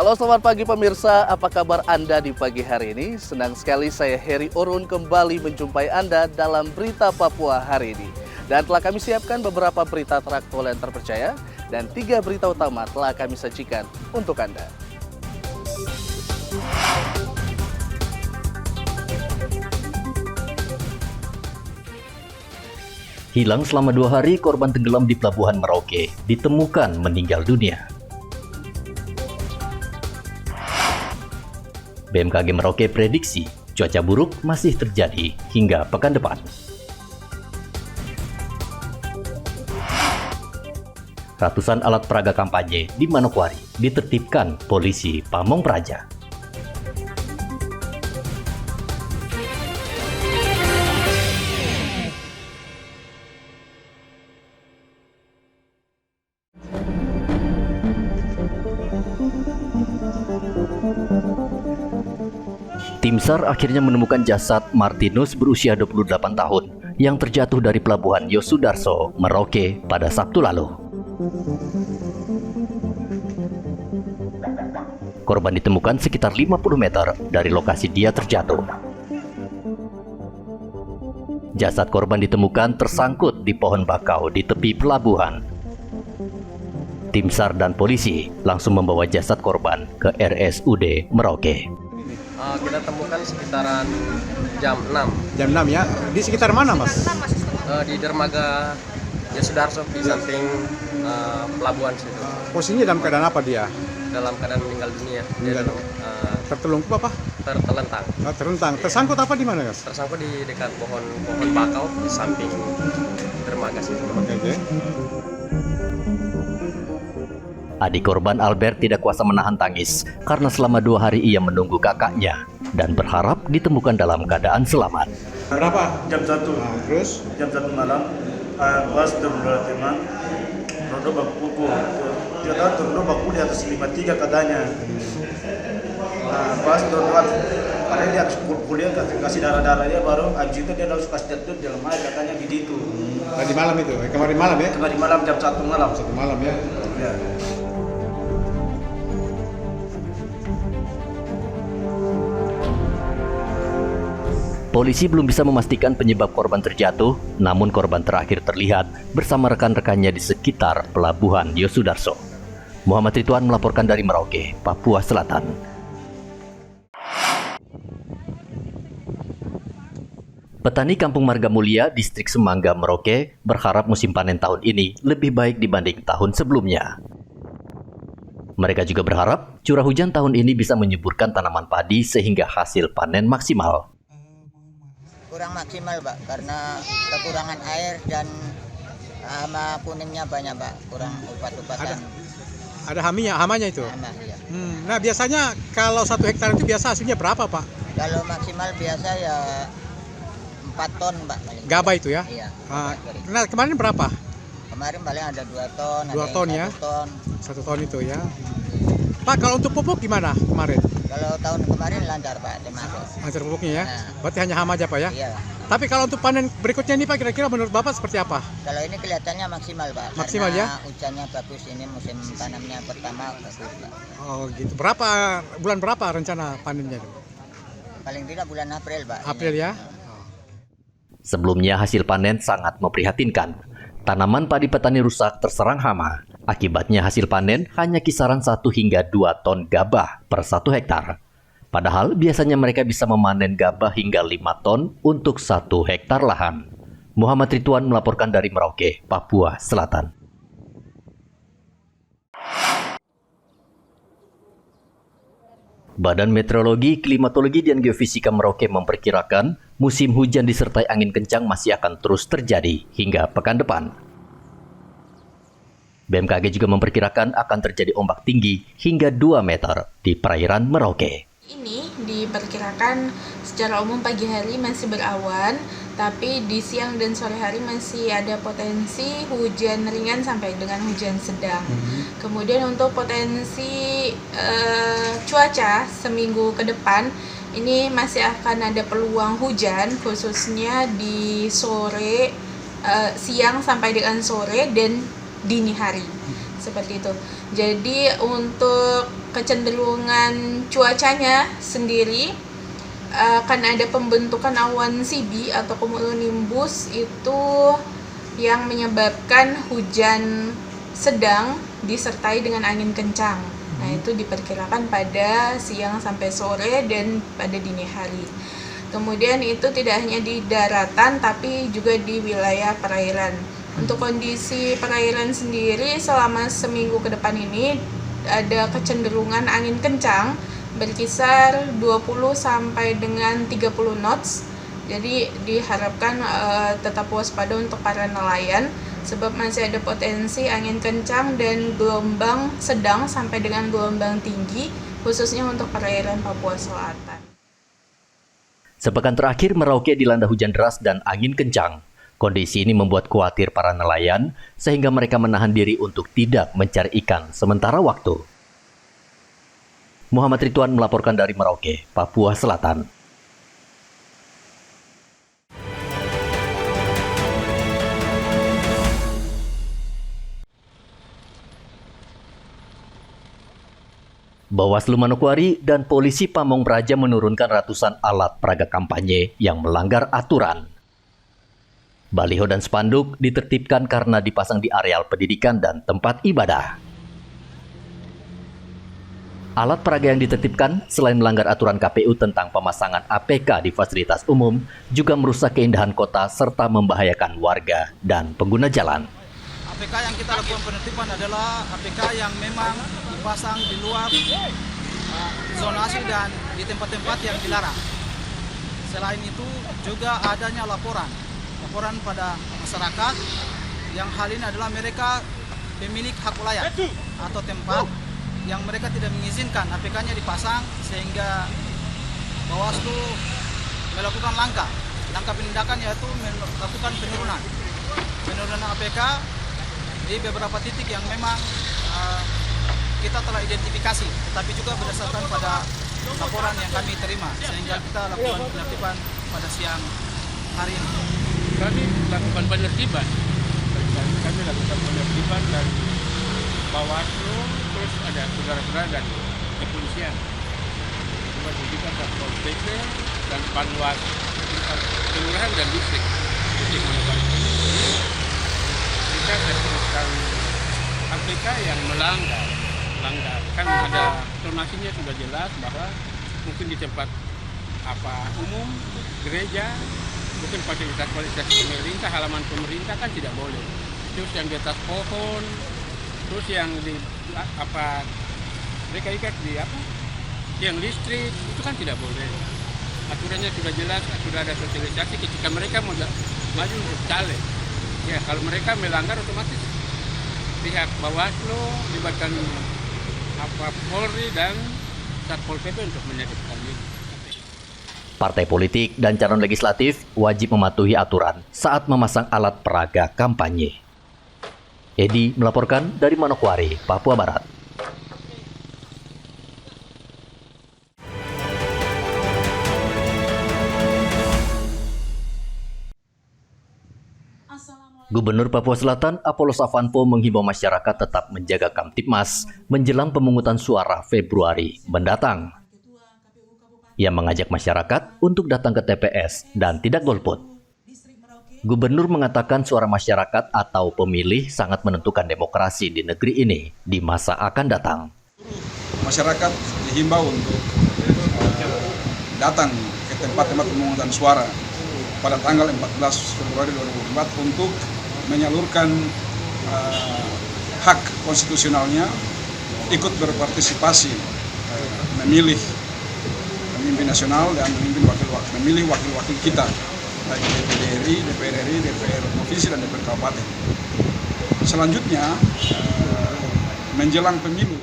Halo, selamat pagi pemirsa. Apa kabar Anda di pagi hari ini? Senang sekali saya Heri Orun kembali menjumpai Anda dalam Berita Papua hari ini. Dan telah kami siapkan beberapa berita teraktual yang terpercaya dan 3 berita utama telah kami sajikan untuk Anda. Hilang selama 2 hari, korban tenggelam di Pelabuhan Merauke ditemukan meninggal dunia. BMKG Merauke prediksi cuaca buruk masih terjadi hingga pekan depan. Ratusan alat peraga kampanye di Manokwari ditertibkan polisi Pamong Praja. Tim SAR akhirnya menemukan jasad Martinus berusia 28 tahun yang terjatuh dari Pelabuhan Yosudarso, Merauke pada Sabtu lalu. Korban ditemukan sekitar 50 meter dari lokasi dia terjatuh. Jasad korban ditemukan tersangkut di pohon bakau di tepi pelabuhan. Tim SAR dan polisi langsung membawa jasad korban ke RSUD Merauke. Kita temukan sekitaran jam 6. Jam 6 ya? Di sekitar mana, Mas? Di dermaga Yosudarso di samping pelabuhan situ. Posisinya dalam keadaan apa dia? Dalam keadaan meninggal dunia. Dia Tertelungkup apa? tertelentang. Terentang. Tersangkut apa di mana, Mas? Tersangkut di dekat pohon bakau di samping dermaga situ. Oke. Adik korban Albert tidak kuasa menahan tangis karena selama 2 hari ia menunggu kakaknya dan berharap ditemukan dalam keadaan selamat. Berapa? Jam 1. Terus? Jam 1 malam, pas beberapa teman, Rodo baku, dia tahu Rodo baku di atas 53 katanya. Pas Rodo, karena dia habis kuliah kasih darah dia baru habis itu dia langsung kasih jatuh di dalam air katanya di situ. Tadi malam itu? Kemarin malam ya? Kemarin malam jam 1 malam. 1 malam ya? Ya. Polisi belum bisa memastikan penyebab korban terjatuh, namun korban terakhir terlihat bersama rekan-rekannya di sekitar Pelabuhan Yosudarso. Muhammad Ridwan melaporkan dari Merauke, Papua Selatan. Petani Kampung Marga Mulia, Distrik Semangga, Merauke, berharap musim panen tahun ini lebih baik dibanding tahun sebelumnya. Mereka juga berharap curah hujan tahun ini bisa menyuburkan tanaman padi sehingga hasil panen maksimal. Kurang maksimal, Pak, karena kekurangan air dan hama kuningnya banyak, Pak. Kurang obat-obatan. Ada hamanya itu? Hama, ya. Nah, biasanya kalau 1 hektar itu biasa hasilnya berapa, Pak? Kalau maksimal biasa ya 4 ton, Pak. Gabah itu ya? Iya. Nah, kemarin berapa? Kemarin paling ada 2 ton, 2 ada ton yang ya? 1 ton. 1 ton itu ya. Pak, kalau untuk pupuk gimana kemarin? Kalau tahun kemarin lancar, Pak, termasuk. Lancar pupuknya ya? Nah. Berarti hanya hama aja, Pak ya? Iya. Tapi kalau untuk panen berikutnya ini, Pak, kira-kira menurut Bapak seperti apa? Kalau ini kelihatannya maksimal, Pak. Maksimal, karena ya? hujannya bagus, ini musim tanamnya pertama bagus, Pak. Oh gitu. Bulan berapa rencana panennya? Paling tidak bulan April, Pak. April ini. ya? Sebelumnya hasil panen sangat memprihatinkan. Tanaman padi petani rusak terserang hama. Akibatnya hasil panen hanya kisaran 1 hingga 2 ton gabah per 1 hektar. Padahal biasanya mereka bisa memanen gabah hingga 5 ton untuk 1 hektar lahan. Muhammad Ridwan melaporkan dari Merauke, Papua Selatan. Badan Meteorologi, Klimatologi, dan Geofisika Merauke memperkirakan musim hujan disertai angin kencang masih akan terus terjadi hingga pekan depan. BMKG juga memperkirakan akan terjadi ombak tinggi hingga 2 meter di perairan Merauke. Ini diperkirakan secara umum pagi hari masih berawan, tapi di siang dan sore hari masih ada potensi hujan ringan sampai dengan hujan sedang. Kemudian untuk potensi cuaca seminggu ke depan, ini masih akan ada peluang hujan khususnya di sore, siang sampai dengan sore dan dini hari. seperti itu. Jadi untuk kecenderungan cuacanya sendiri akan ada pembentukan awan CB atau cumulonimbus itu yang menyebabkan hujan sedang disertai dengan angin kencang. Nah, itu diperkirakan pada siang sampai sore dan pada dini hari. Kemudian itu tidak hanya di daratan tapi juga di wilayah perairan. Untuk kondisi perairan sendiri selama seminggu ke depan ini ada kecenderungan angin kencang berkisar 20 sampai dengan 30 knots. Jadi diharapkan tetap waspada untuk para nelayan sebab masih ada potensi angin kencang dan gelombang sedang sampai dengan gelombang tinggi khususnya untuk perairan Papua Selatan. Sepekan terakhir Merauke dilanda hujan deras dan angin kencang. Kondisi ini membuat khawatir para nelayan sehingga mereka menahan diri untuk tidak mencari ikan sementara waktu. Muhammad Ridwan melaporkan dari Merauke, Papua Selatan. Bawaslu Manokwari dan polisi Pamong Praja menurunkan ratusan alat peraga kampanye yang melanggar aturan. Baliho dan spanduk ditertibkan karena dipasang di areal pendidikan dan tempat ibadah. Alat peraga yang ditertibkan selain melanggar aturan KPU tentang pemasangan APK di fasilitas umum, juga merusak keindahan kota serta membahayakan warga dan pengguna jalan. APK yang kita lakukan penertiban adalah APK yang memang dipasang di luar zonasi dan di tempat-tempat yang dilarang. Selain itu juga adanya laporan pada masyarakat yang hal ini adalah mereka pemilik hak wilayah atau tempat yang mereka tidak mengizinkan APK-nya dipasang sehingga Bawaslu melakukan langkah penindakan yaitu melakukan penurunan APK di beberapa titik yang memang kita telah identifikasi, tetapi juga berdasarkan pada laporan yang kami terima sehingga kita lakukan penertiban pada siang hari ini. Kami lakukan penertiban. Kami lakukan penertiban dari Bawaslu, terus ada saudara-saudara dan kepolisian. Juga Satpol PP dan Panwas kelurahan dan distrik. Kita teruskan APK yang melanggar. Kan ada zonasinya sudah jelas bahwa mungkin di tempat umum, gereja, mungkin fasilitas pemerintah, halaman pemerintah kan tidak boleh. Terus yang di atas pohon, terus yang di mereka ikat di yang listrik itu kan tidak boleh. Aturannya sudah jelas, sudah ada sosialisasi ketika mereka mau maju untuk caleg. Ya kalau mereka melanggar otomatis pihak Bawaslu libatkan Polri dan Satpol PP untuk menertibkan ini. Partai politik dan calon legislatif wajib mematuhi aturan saat memasang alat peraga kampanye. Edi melaporkan dari Manokwari, Papua Barat. Gubernur Papua Selatan, Apollos Avanpo menghimbau masyarakat tetap menjaga Kamtibmas menjelang pemungutan suara Februari mendatang. Ia mengajak masyarakat untuk datang ke TPS dan tidak golput. Gubernur mengatakan suara masyarakat atau pemilih sangat menentukan demokrasi di negeri ini di masa akan datang. Masyarakat dihimbau untuk datang ke tempat-tempat pemungutan suara pada tanggal 14 Februari 2024 untuk menyalurkan hak konstitusionalnya, ikut berpartisipasi memilih pemimpin nasional dan memilih wakil-wakil kita, baik DPD RI, DPR RI, DPR provinsi dan DPR kabupaten. Selanjutnya menjelang pemilu.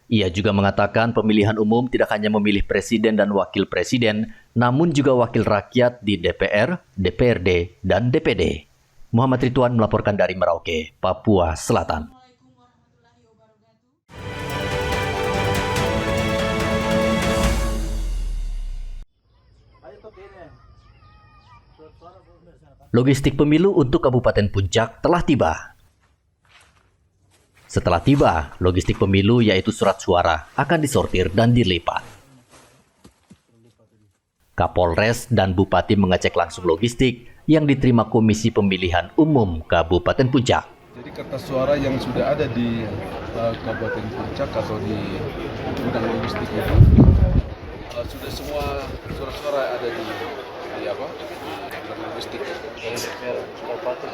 Ia juga mengatakan pemilihan umum tidak hanya memilih presiden dan wakil presiden, namun juga wakil rakyat di DPR, DPRD, dan DPD. Muhammad Ridwan melaporkan dari Merauke, Papua Selatan. Logistik pemilu untuk Kabupaten Puncak telah tiba. Setelah tiba, logistik pemilu yaitu surat suara akan disortir dan dilipat. Kapolres dan Bupati mengecek langsung logistik yang diterima Komisi Pemilihan Umum Kabupaten Puncak. Jadi kertas suara yang sudah ada di Kabupaten Puncak atau di gudang logistik itu sudah semua surat-suara ada di gudang logistik. Kabupaten,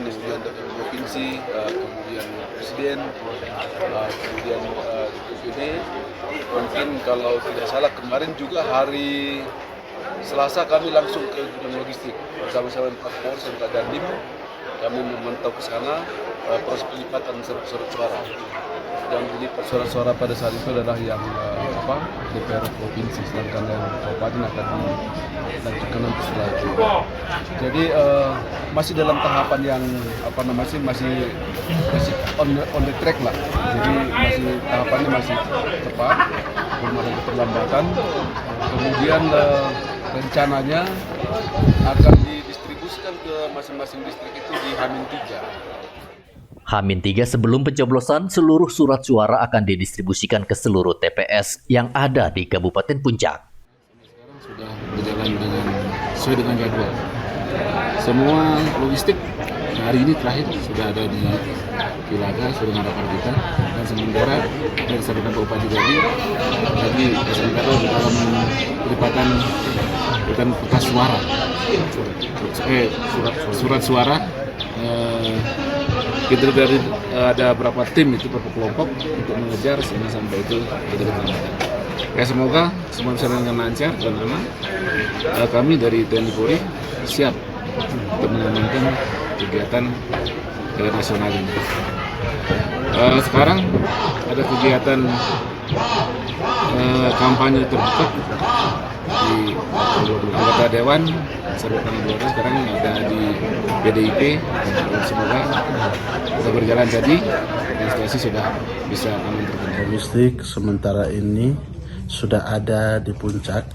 kemudian provinsi, kemudian presiden, kemudian DPD. Mungkin kalau tidak salah kemarin juga hari Selasa kami langsung ke gudang logistik bersama-sama Pak Polres dan Pak Dandim. Kami memantau ke sana proses pelipatan surat suara. Yang dilipat suara-suara pada saat itu adalah yang DPR provinsi, sedangkan yang kabupaten akan dilanjutkan nanti setelah itu. Jadi masih dalam tahapan yang masih on the track lah. Jadi masih tahapannya masih tepat, belum ada keterlambatan. Kemudian rencananya akan didistribusikan ke masing-masing distrik itu di H-3. H-3 sebelum pencoblosan, seluruh surat suara akan didistribusikan ke seluruh TPS yang ada di Kabupaten Puncak. Sekarang sudah berjalan sesuai dengan jadwal. Semua logistik hari ini terakhir sudah ada di Kilaga, sudah mendapatkan kita, dan sementara yang disampaikan Pak Bupati tadi sementara di dalam pelipatan kertas suara, surat suara. Kita dari ada berapa tim itu berapa kelompok untuk mengejar sehingga sampai itu kita diterima. Ya semoga semua bisa dengan lancar dan aman. Kami dari TNI Polri siap untuk mengamankan kegiatan nasional ini. Sekarang ada kegiatan kampanye terbuka di anggota Dewan sekarang ada di PDIP. Semoga bisa berjalan tadi dan situasi sudah bisa aman terkendali. Logistik sementara ini sudah ada di Puncak,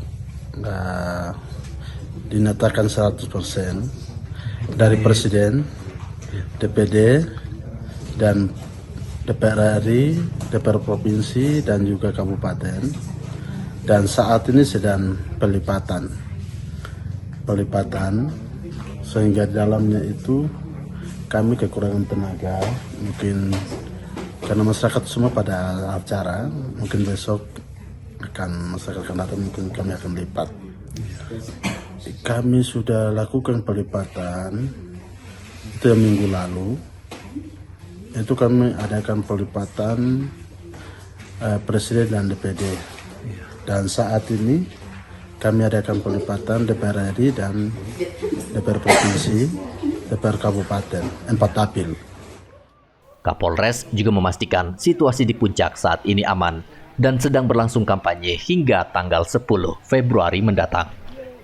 dinyatakan 100% dari Presiden, DPD, dan DPR RI, DPR Provinsi, dan juga Kabupaten. Dan saat ini sedang pelipatan sehingga di dalamnya itu kami kekurangan tenaga, mungkin karena masyarakat semua pada acara, mungkin besok masyarakat akan datang, mungkin kami akan lipat. Kami sudah lakukan pelipatan itu yang minggu lalu, itu kami adakan pelipatan Presiden dan DPD, dan saat ini kami adakan pelipatan DPR RI dan DPR Provinsi, DPR Kabupaten, 4 dapil. Kapolres juga memastikan situasi di Puncak saat ini aman dan sedang berlangsung kampanye hingga tanggal 10 Februari mendatang.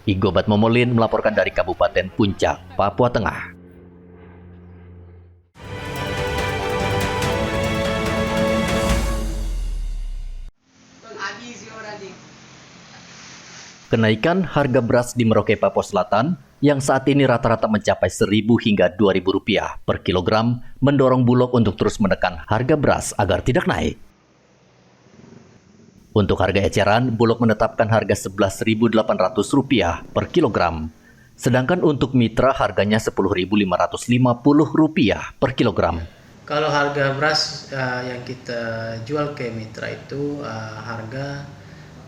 Igobat Momolin melaporkan dari Kabupaten Puncak, Papua Tengah. Kenaikan harga beras di Merauke, Papua Selatan yang saat ini rata-rata mencapai Rp1.000 hingga Rp2.000 per kilogram mendorong Bulog untuk terus menekan harga beras agar tidak naik. Untuk harga eceran, Bulog menetapkan harga Rp11.800 per kilogram. Sedangkan untuk mitra harganya Rp10.550 per kilogram. Kalau harga beras yang kita jual ke mitra itu harga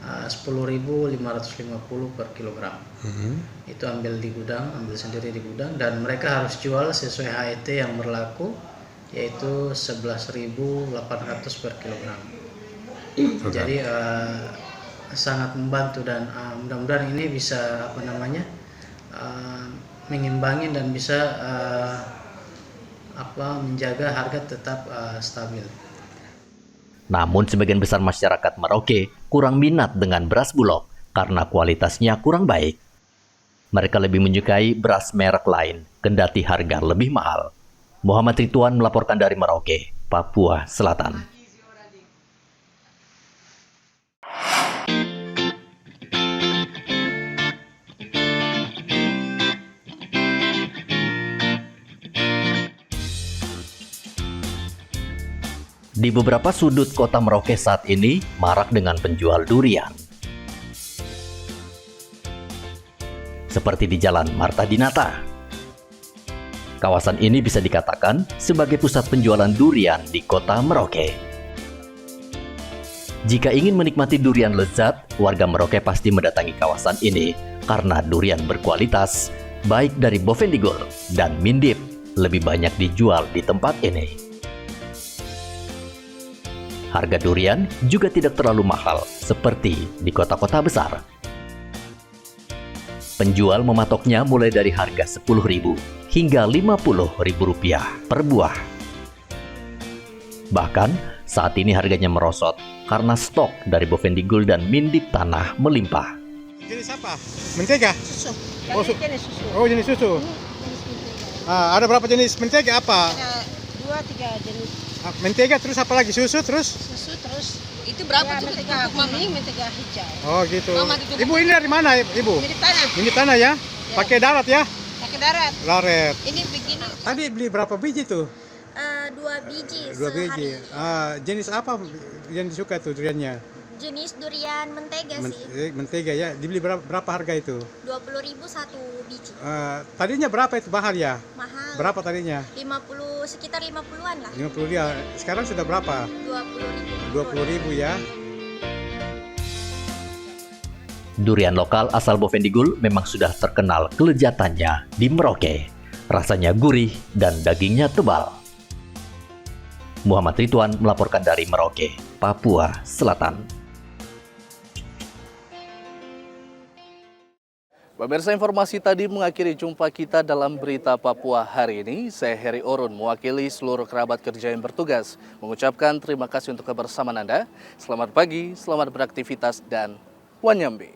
Rp10.550 per kilogram. Itu ambil sendiri di gudang, dan mereka harus jual sesuai HET yang berlaku, yaitu Rp11.800 per kilogram. Jadi sangat membantu, dan mudah-mudahan ini bisa mengimbangi dan bisa menjaga harga tetap stabil. Namun sebagian besar masyarakat Merauke kurang minat dengan beras Bulog karena kualitasnya kurang baik. Mereka lebih menyukai beras merek lain, kendati harga lebih mahal. Muhammad Ridwan melaporkan dari Merauke, Papua Selatan. Di beberapa sudut kota Merauke saat ini marak dengan penjual durian. Seperti di Jalan Marta Dinata. Kawasan ini bisa dikatakan sebagai pusat penjualan durian di kota Merauke. Jika ingin menikmati durian lezat, warga Merauke pasti mendatangi kawasan ini karena durian berkualitas, baik dari Bovendigul dan Mindip, lebih banyak dijual di tempat ini. Harga durian juga tidak terlalu mahal seperti di kota-kota besar. Penjual mematoknya mulai dari harga Rp10.000 hingga Rp50.000 per buah. Bahkan saat ini harganya merosot karena stok dari Bovendigul dan Mindip Tanah melimpah. Jenis apa? Mentega? Susu. Oh, Jenis susu. oh jenis susu. Ada berapa jenis mentega apa? Ada 2-3 jenis. Mentega terus apa lagi? Susu terus? Susu terus. Itu berapa juga mentega kuning, mentega hijau. Oh gitu. Mama gitu. Ibu ini dari mana Ibu? Dari tanah. Ini tanah ya? Pakai darat ya? Pakai darat. Darat. Ini begini. Tadi beli berapa biji tuh? 2 biji. 2 biji. Jenis apa yang disuka tuh duriannya? Jenis durian mentega sih. Mentega ya. Dibeli berapa harga itu? 20.000 satu biji. Tadinya berapa itu mahal ya? Mahal. Berapa tadinya? 50 sekitar 50-an lah. 50 ya. Sekarang sudah berapa? 20.000. 20.000 ya. Durian lokal asal Bovendigul memang sudah terkenal kelezatannya di Merauke. Rasanya gurih dan dagingnya tebal. Muhammad Ridwan melaporkan dari Merauke, Papua Selatan. Pemirsa, informasi tadi mengakhiri jumpa kita dalam Berita Papua hari ini. Saya Heri Orun, mewakili seluruh kerabat kerja yang bertugas, mengucapkan terima kasih untuk kebersamaan Anda. Selamat pagi, selamat beraktivitas, dan Wanyambe.